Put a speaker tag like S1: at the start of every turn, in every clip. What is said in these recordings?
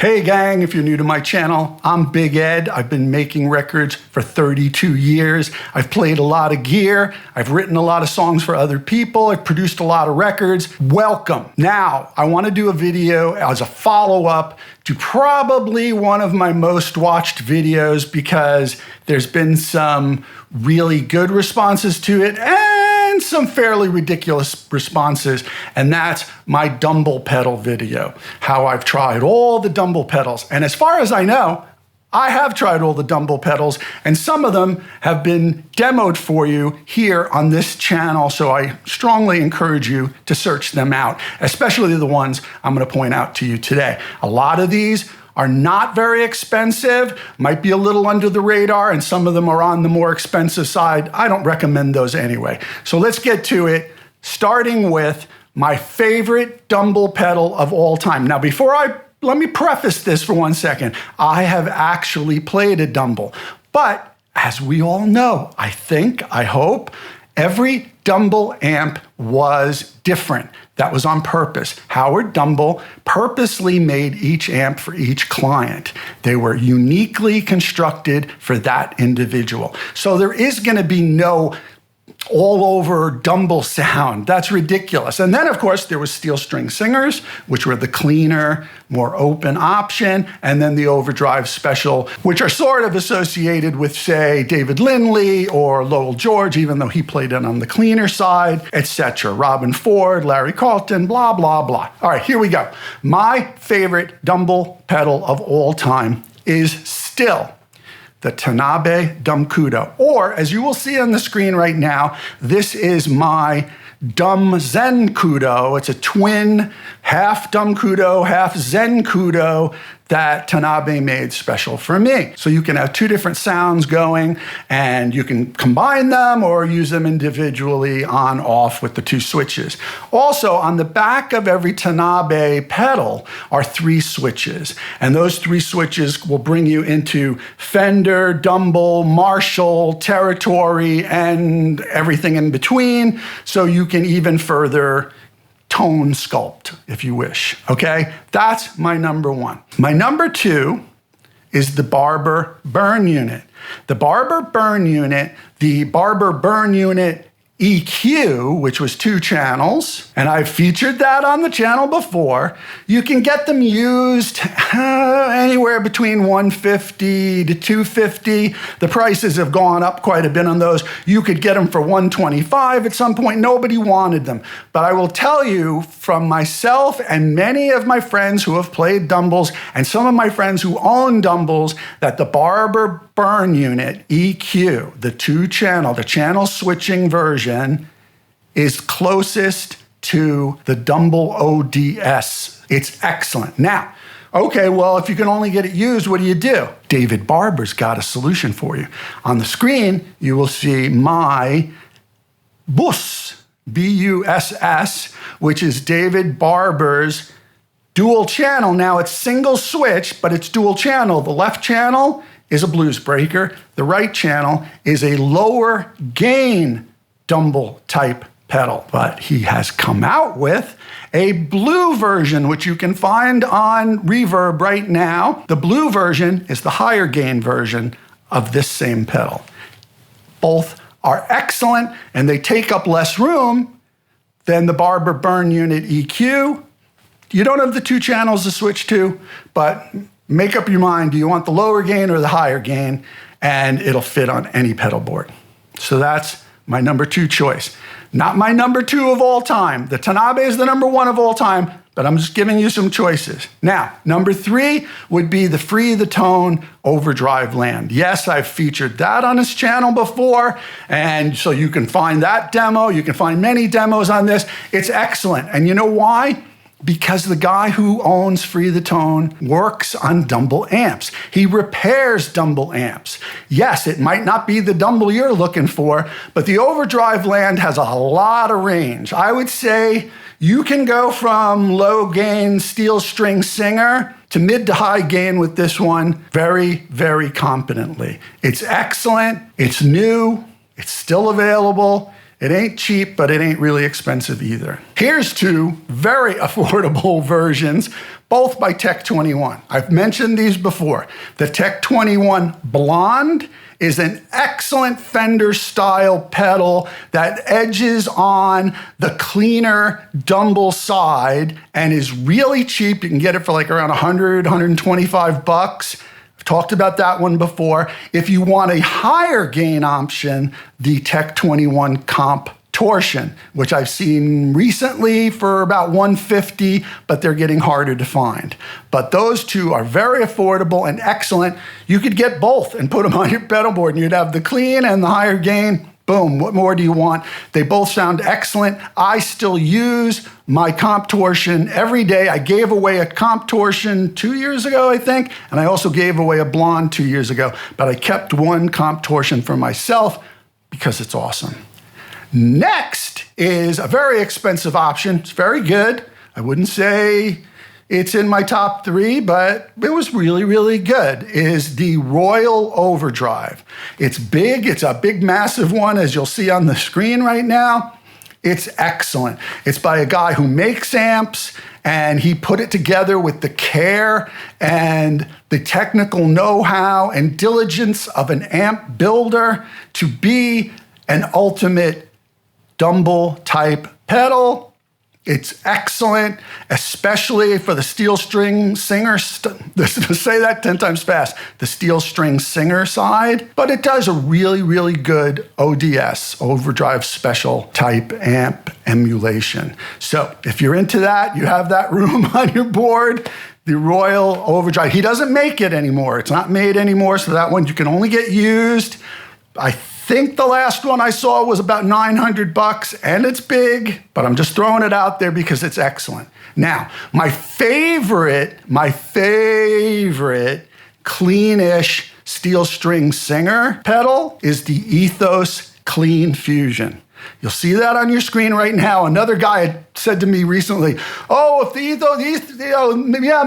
S1: Hey gang, if you're new to my channel, I'm Big Ed. I've been making records for 32 years. I've played a lot of gear. I've written a lot of songs for other people. I've produced a lot of records. Welcome. Now, I want to do a video as a follow-up to probably one of my most watched videos because there's been some really good responses to it and some fairly ridiculous responses, and that's my Dumble pedal video, how I've tried all the Dumble pedals. And as far as I know, I have tried all the Dumble pedals, and some of them have been demoed for you here on this channel, so I strongly encourage you to search them out, especially the ones I'm going to point out to you today. A lot of these are not very expensive, might be a little under the radar, and some of them are on the more expensive side. I don't recommend those anyway. So let's get to it, starting with my favorite Dumble pedal of all time. Now, let me preface this for 1 second. I have actually played a Dumble, but as we all know, I hope, every Dumble amp was different. That was on purpose. Howard Dumble purposely made each amp for each client. They were uniquely constructed for that individual. So there is going to be no all over Dumble sound. That's ridiculous. And then, of course, there was steel string singers, which were the cleaner, more open option, and then the Overdrive special, which are sort of associated with, say, David Lindley or Lowell George, even though he played it on the cleaner side, etc. Robin Ford, Larry Carlton, blah, blah, blah. All right, here we go. My favorite Dumble pedal of all time is still the Tanabe Dumb Kudo, or as you will see on the screen right now, this is my Dumb Zen Kudo. It's a twin, half Dumb Kudo, half Zen Kudo that Tanabe made special for me. So you can have two different sounds going, and you can combine them or use them individually on, off with the two switches. Also, on the back of every Tanabe pedal are 3 switches, and those 3 switches will bring you into Fender, Dumble, Marshall territory, and everything in between, so you can even further tone sculpt, if you wish, okay? That's my number 1. My number 2 is the Barber Burn Unit. The Barber Burn Unit EQ, which was 2 channels, and I've featured that on the channel before. You can get them used anywhere between $150 to $250. The prices have gone up quite a bit on those. You could get them for $125 at some point. Nobody wanted them. But I will tell you from myself and many of my friends who have played Dumbles and some of my friends who own Dumbles that the Barber Burn Unit EQ, the 2-channel, the channel switching version, is closest to the Dumble ODS. It's excellent. Now, okay, well, if you can only get it used, what do? David Barber's got a solution for you. On the screen, you will see my Buss, B-U-S-S, which is David Barber's dual channel. Now, it's single switch, but it's dual channel. The left channel is a blues breaker. The right channel is a lower gain Dumble type pedal. But he has come out with a blue version, which you can find on Reverb right now. The blue version is the higher gain version of this same pedal. Both are excellent, and they take up less room than the Barber Burn Unit EQ. You don't have the 2 channels to switch to, but make up your mind, do you want the lower gain or the higher gain? And it'll fit on any pedal board. So that's my number 2 choice. Not my number 2 of all time. The Tanabe is the number 1 of all time, but I'm just giving you some choices. Now, number 3 would be the Free the Tone Overdriveland. Yes, I've featured that on this channel before, and so you can find that demo. You can find many demos on this. It's excellent. And you know why? Because the guy who owns Free the Tone works on Dumble amps. He repairs Dumble amps. Yes, it might not be the Dumble you're looking for, but the Overdriveland has a lot of range. I would say you can go from low gain steel string singer to mid to high gain with this one very, very competently. It's excellent. It's new. It's still available. It ain't cheap, but it ain't really expensive either. Here's two very affordable versions, both by Tech 21. I've mentioned these before. The Tech 21 Blonde is an excellent Fender style pedal that edges on the cleaner Dumble side and is really cheap. You can get it for like around 100, 125 bucks. I've talked about that one before. If you want a higher gain option, the Tech 21 Comp Torsion, which I've seen recently for about 150, but they're getting harder to find. But those two are very affordable and excellent. You could get both and put them on your pedal board and you'd have the clean and the higher gain. Boom, what more do you want? They both sound excellent. I still use my Comp Torsion every day. I gave away a Comp Torsion 2 years ago, I think, and I also gave away a Blonde 2 years ago, but I kept one Comp Torsion for myself because it's awesome. Next is a very expensive option. It's very good. I wouldn't say it's in my top three, but it was really, really good, is the Royal Overdrive. It's big. It's a big, massive one, as you'll see on the screen right now. It's excellent. It's by a guy who makes amps, and he put it together with the care and the technical know-how and diligence of an amp builder to be an ultimate Dumble type pedal. It's excellent, especially for the steel string singer, say that 10 times fast, the steel string singer side, but it does a really, really good ODS, Overdrive Special type amp emulation. So if you're into that, you have that room on your board, the Royal Overdrive. He doesn't make it anymore. It's not made anymore, so that one you can only get used. I think the last one I saw was about 900 bucks, and it's big, but I'm just throwing it out there because it's excellent. Now, my favorite cleanish steel string singer pedal is the Ethos Clean Fusion. You'll see that on your screen right now. Another guy had said to me recently, oh, if the Ethos,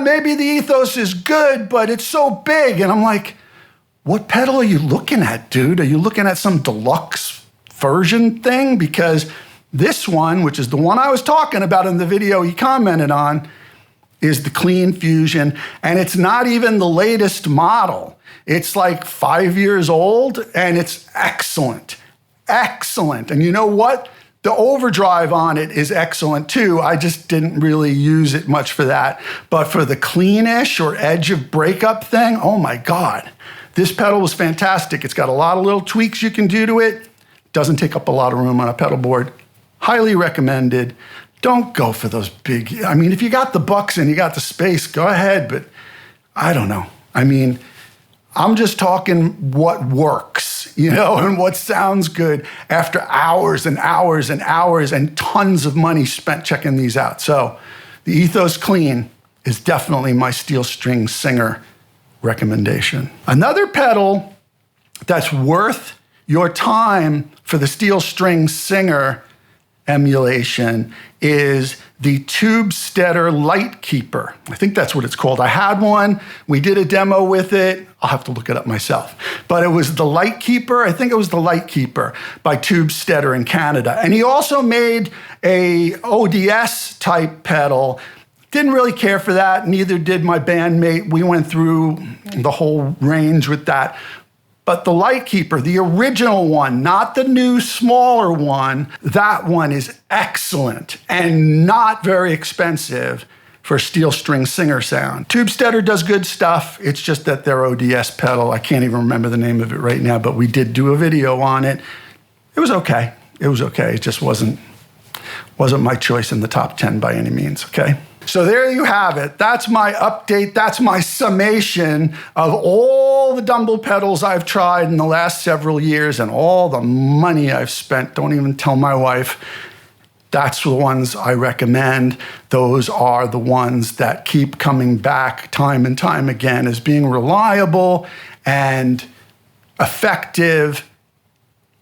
S1: maybe the Ethos is good, but it's so big. And I'm like, what pedal are you looking at, dude? Are you looking at some deluxe version thing? Because this one, which is the one I was talking about in the video he commented on, is the Clean Fusion, and it's not even the latest model. It's like 5 years old, and it's excellent. Excellent. And you know what? The overdrive on it is excellent too. I just didn't really use it much for that. But for the cleanish or edge of breakup thing, oh my God. This pedal was fantastic. It's got a lot of little tweaks you can do to it. Doesn't take up a lot of room on a pedal board. Highly recommended. Don't go for those big, I mean, if you got the bucks and you got the space, go ahead, but I don't know. I mean, I'm just talking what works, and what sounds good after hours and hours and hours and tons of money spent checking these out. So the Ethos Clean is definitely my steel string singer recommendation. Another pedal that's worth your time for the steel string singer emulation is the Tube Steader Lightkeeper. I think that's what it's called. I had one. We did a demo with it. I'll have to look it up myself. But it was the Lightkeeper. I think it was the Lightkeeper by Tube Steader in Canada. And he also made a ODS type pedal. Didn't really care for that. Neither did my bandmate. We went through the whole range with that. But the Lightkeeper, the original one, not the new, smaller one, that one is excellent and not very expensive for steel string singer sound. Tube Steader does good stuff. It's just that their ODS pedal, I can't even remember the name of it right now, but we did do a video on it. It was okay. It was okay. It just wasn't my choice in the top 10 by any means, okay? So there you have it. That's my update. That's my summation of all the Dumble pedals I've tried in the last several years and all the money I've spent. Don't even tell my wife. That's the ones I recommend. Those are the ones that keep coming back time and time again as being reliable and effective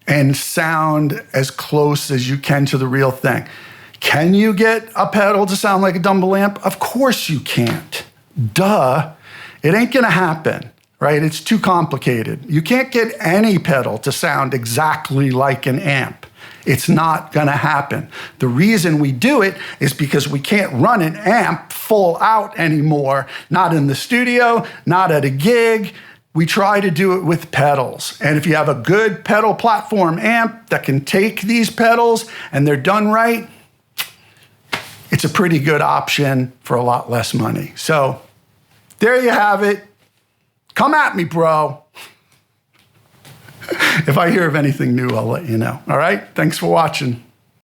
S1: and sound as close as you can to the real thing. Can you get a pedal to sound like a Dumble amp? Of course you can't. Duh. It ain't gonna happen, right? It's too complicated. You can't get any pedal to sound exactly like an amp. It's not gonna happen. The reason we do it is because we can't run an amp full out anymore, not in the studio, not at a gig. We try to do it with pedals. And if you have a good pedal platform amp that can take these pedals and they're done right, it's a pretty good option for a lot less money. So there you have it. Come at me, bro. If I hear of anything new, I'll let you know. All right? Thanks for watching.